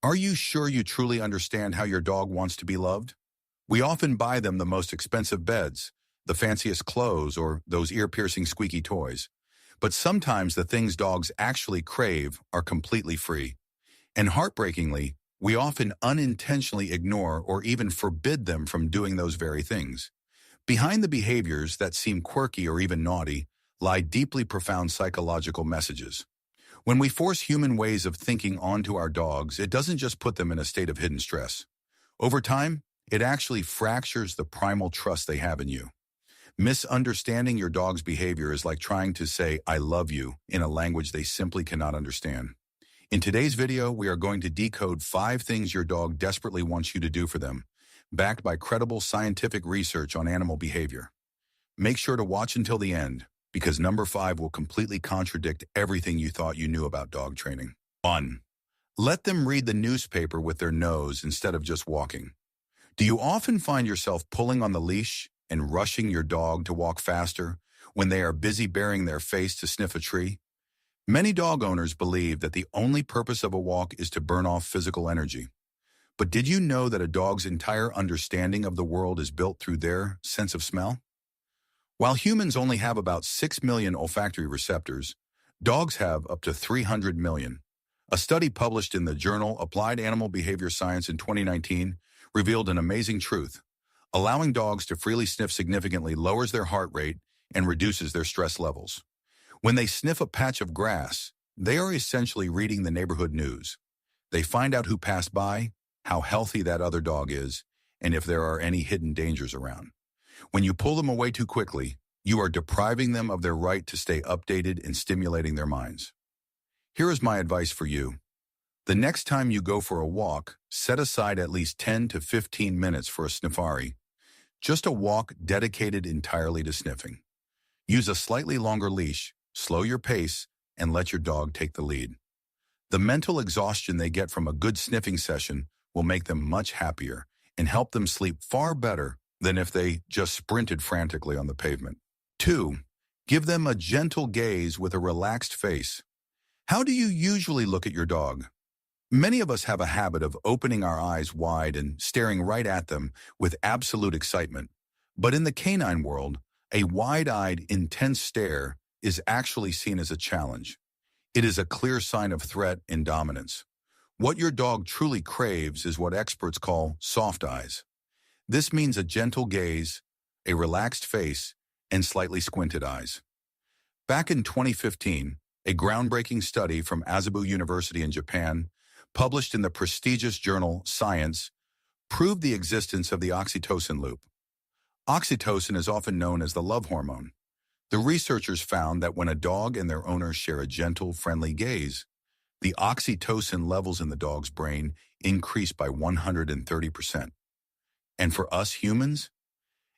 Are you sure you truly understand how your dog wants to be loved? We often buy them the most expensive beds, the fanciest clothes, or those ear-piercing squeaky toys. But sometimes the things dogs actually crave are completely free. And heartbreakingly, we often unintentionally ignore or even forbid them from doing those very things. Behind the behaviors that seem quirky or even naughty lie deeply profound psychological messages. When we force human ways of thinking onto our dogs, it doesn't just put them in a state of hidden stress. Over time, it actually fractures the primal trust they have in you. Misunderstanding your dog's behavior is like trying to say, "I love you," in a language they simply cannot understand. In today's video, we are going to decode 5 things your dog desperately wants you to do for them, backed by credible scientific research on animal behavior. Make sure to watch until the end, because number 5 will completely contradict everything you thought you knew about dog training. 1. Let them read the newspaper with their nose instead of just walking. Do you often find yourself pulling on the leash and rushing your dog to walk faster when they are busy burying their face to sniff a tree? Many dog owners believe that the only purpose of a walk is to burn off physical energy. But did you know that a dog's entire understanding of the world is built through their sense of smell? While humans only have about 6 million olfactory receptors, dogs have up to 300 million. A study published in the journal Applied Animal Behavior Science in 2019 revealed an amazing truth. Allowing dogs to freely sniff significantly lowers their heart rate and reduces their stress levels. When they sniff a patch of grass, they are essentially reading the neighborhood news. They find out who passed by, how healthy that other dog is, and if there are any hidden dangers around. When you pull them away too quickly, you are depriving them of their right to stay updated and stimulating their minds. Here is my advice for you. The next time you go for a walk, set aside at least 10 to 15 minutes for a sniffari. Just a walk dedicated entirely to sniffing. Use a slightly longer leash, slow your pace, and let your dog take the lead. The mental exhaustion they get from a good sniffing session will make them much happier and help them sleep far better than if they just sprinted frantically on the pavement. 2. Give them a gentle gaze with a relaxed face. How do you usually look at your dog? Many of us have a habit of opening our eyes wide and staring right at them with absolute excitement. But in the canine world, a wide-eyed, intense stare is actually seen as a challenge. It is a clear sign of threat and dominance. What your dog truly craves is what experts call soft eyes. This means a gentle gaze, a relaxed face, and slightly squinted eyes. Back in 2015, a groundbreaking study from Asabu University in Japan, published in the prestigious journal Science, proved the existence of the oxytocin loop. Oxytocin is often known as the love hormone. The researchers found that when a dog and their owner share a gentle, friendly gaze, the oxytocin levels in the dog's brain increase by 130%. And for us humans,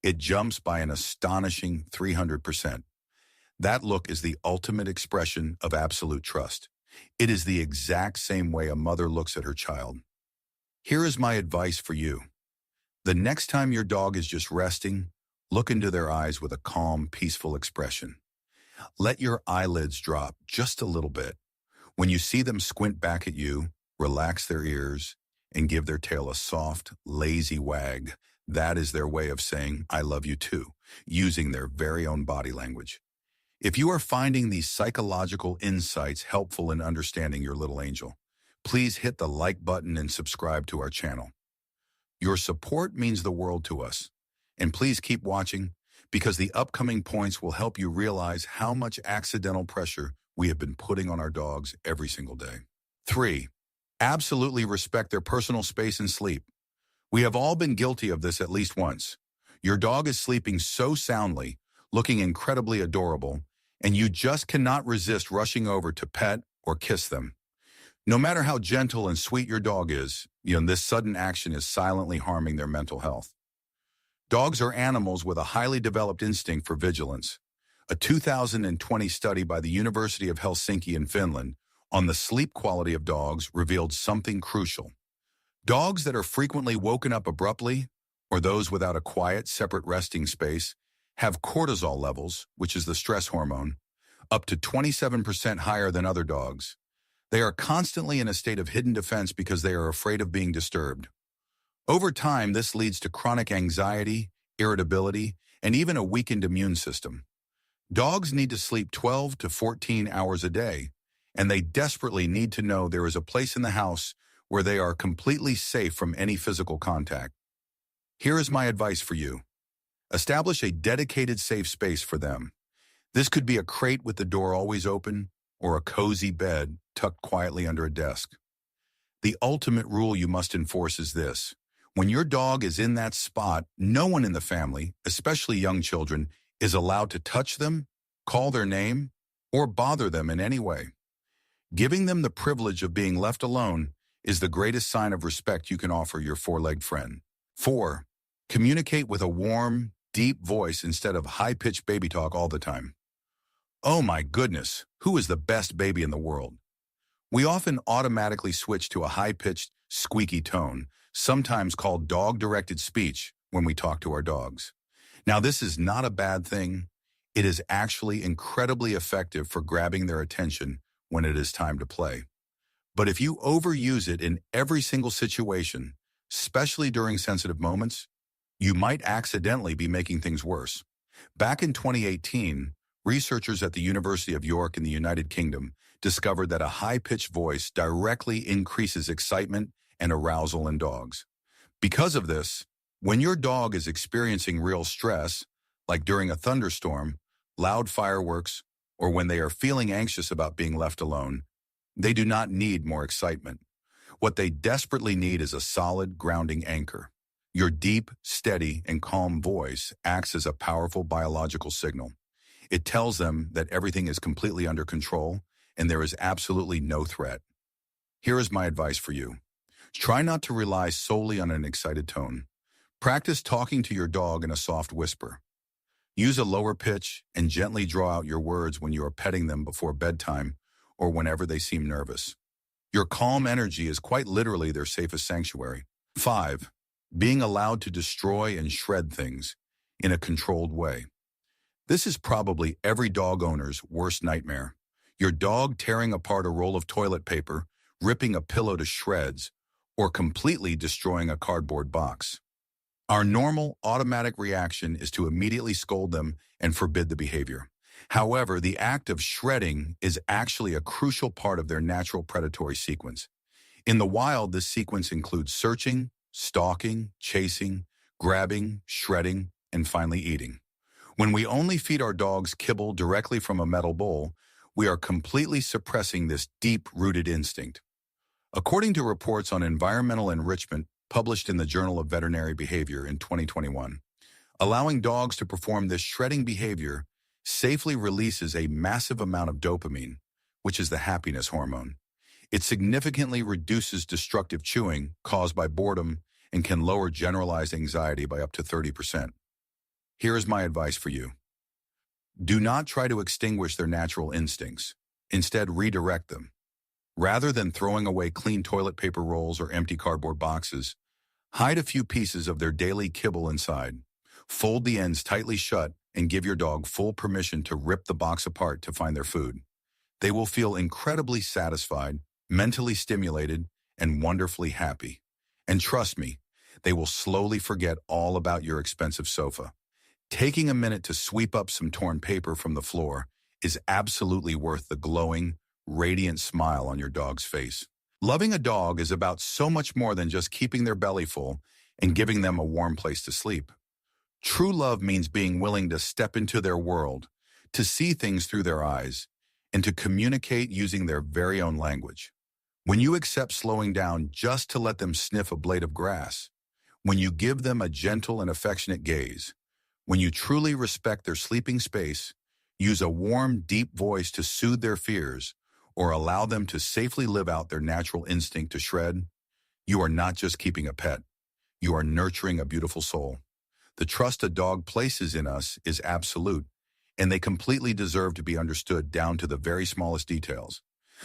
it jumps by an astonishing 300%. That look is the ultimate expression of absolute trust. It is the exact same way a mother looks at her child. Here is my advice for you. The next time your dog is just resting, look into their eyes with a calm, peaceful expression. Let your eyelids drop just a little bit. When you see them squint back at you, relax their ears, and give their tail a soft, lazy wag. That is their way of saying, "I love you too," using their very own body language. If you are finding these psychological insights helpful in understanding your little angel, please hit the like button and subscribe to our channel. Your support means the world to us. And please keep watching, because the upcoming points will help you realize how much accidental pressure we have been putting on our dogs every single day. 3. Absolutely respect their personal space and sleep. We have all been guilty of this at least once. Your dog is sleeping so soundly, looking incredibly adorable, and you just cannot resist rushing over to pet or kiss them. No matter how gentle and sweet your dog is, this sudden action is silently harming their mental health. Dogs are animals with a highly developed instinct for vigilance. A 2020 study by the University of Helsinki in Finland on the sleep quality of dogs revealed something crucial. Dogs that are frequently woken up abruptly, or those without a quiet, separate resting space, have cortisol levels, which is the stress hormone, up to 27% higher than other dogs. They are constantly in a state of hidden defense because they are afraid of being disturbed. Over time, this leads to chronic anxiety, irritability, and even a weakened immune system. Dogs need to sleep 12 to 14 hours a day, and they desperately need to know there is a place in the house where they are completely safe from any physical contact. Here is my advice for you. Establish a dedicated safe space for them. This could be a crate with the door always open or a cozy bed tucked quietly under a desk. The ultimate rule you must enforce is this. When your dog is in that spot, no one in the family, especially young children, is allowed to touch them, call their name, or bother them in any way. Giving them the privilege of being left alone is the greatest sign of respect you can offer your four-legged friend. 4. Communicate with a warm, deep voice instead of high-pitched baby talk all the time. Oh my goodness, who is the best baby in the world? We often automatically switch to a high-pitched, squeaky tone, sometimes called dog-directed speech, when we talk to our dogs. Now, this is not a bad thing. It is actually incredibly effective for grabbing their attention when it is time to play. But if you overuse it in every single situation, especially during sensitive moments, you might accidentally be making things worse. Back in 2018, researchers at the University of York in the United Kingdom discovered that a high-pitched voice directly increases excitement and arousal in dogs. Because of this, when your dog is experiencing real stress, like during a thunderstorm, loud fireworks, or when they are feeling anxious about being left alone, they do not need more excitement. What they desperately need is a solid, grounding anchor. Your deep, steady, and calm voice acts as a powerful biological signal. It tells them that everything is completely under control and there is absolutely no threat. Here is my advice for you. Try not to rely solely on an excited tone. Practice talking to your dog in a soft whisper. Use a lower pitch and gently draw out your words when you are petting them before bedtime or whenever they seem nervous. Your calm energy is quite literally their safest sanctuary. 5. Being allowed to destroy and shred things in a controlled way. This is probably every dog owner's worst nightmare. Your dog tearing apart a roll of toilet paper, ripping a pillow to shreds, or completely destroying a cardboard box. Our normal, automatic reaction is to immediately scold them and forbid the behavior. However, the act of shredding is actually a crucial part of their natural predatory sequence. In the wild, this sequence includes searching, stalking, chasing, grabbing, shredding, and finally eating. When we only feed our dogs kibble directly from a metal bowl, we are completely suppressing this deep-rooted instinct. According to reports on environmental enrichment published in the Journal of Veterinary Behavior in 2021, allowing dogs to perform this shredding behavior safely releases a massive amount of dopamine, which is the happiness hormone. It significantly reduces destructive chewing caused by boredom and can lower generalized anxiety by up to 30%. Here is my advice for you. Do not try to extinguish their natural instincts. Instead, redirect them. Rather than throwing away clean toilet paper rolls or empty cardboard boxes, hide a few pieces of their daily kibble inside. Fold the ends tightly shut and give your dog full permission to rip the box apart to find their food. They will feel incredibly satisfied, mentally stimulated, and wonderfully happy. And trust me, they will slowly forget all about your expensive sofa. Taking a minute to sweep up some torn paper from the floor is absolutely worth the glowing, radiant smile on your dog's face. Loving a dog is about so much more than just keeping their belly full and giving them a warm place to sleep. True love means being willing to step into their world, to see things through their eyes, and to communicate using their very own language. When you accept slowing down just to let them sniff a blade of grass, when you give them a gentle and affectionate gaze, when you truly respect their sleeping space, use a warm, deep voice to soothe their fears, or allow them to safely live out their natural instinct to shred, you are not just keeping a pet. You are nurturing a beautiful soul. The trust a dog places in us is absolute, and they completely deserve to be understood down to the very smallest details.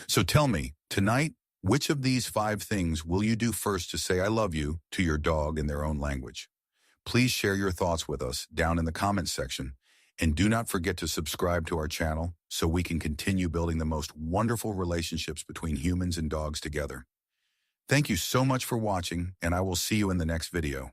So tell me, tonight, which of these 5 things will you do first to say I love you to your dog in their own language? Please share your thoughts with us down in the comments section. And do not forget to subscribe to our channel so we can continue building the most wonderful relationships between humans and dogs together. Thank you so much for watching, and I will see you in the next video.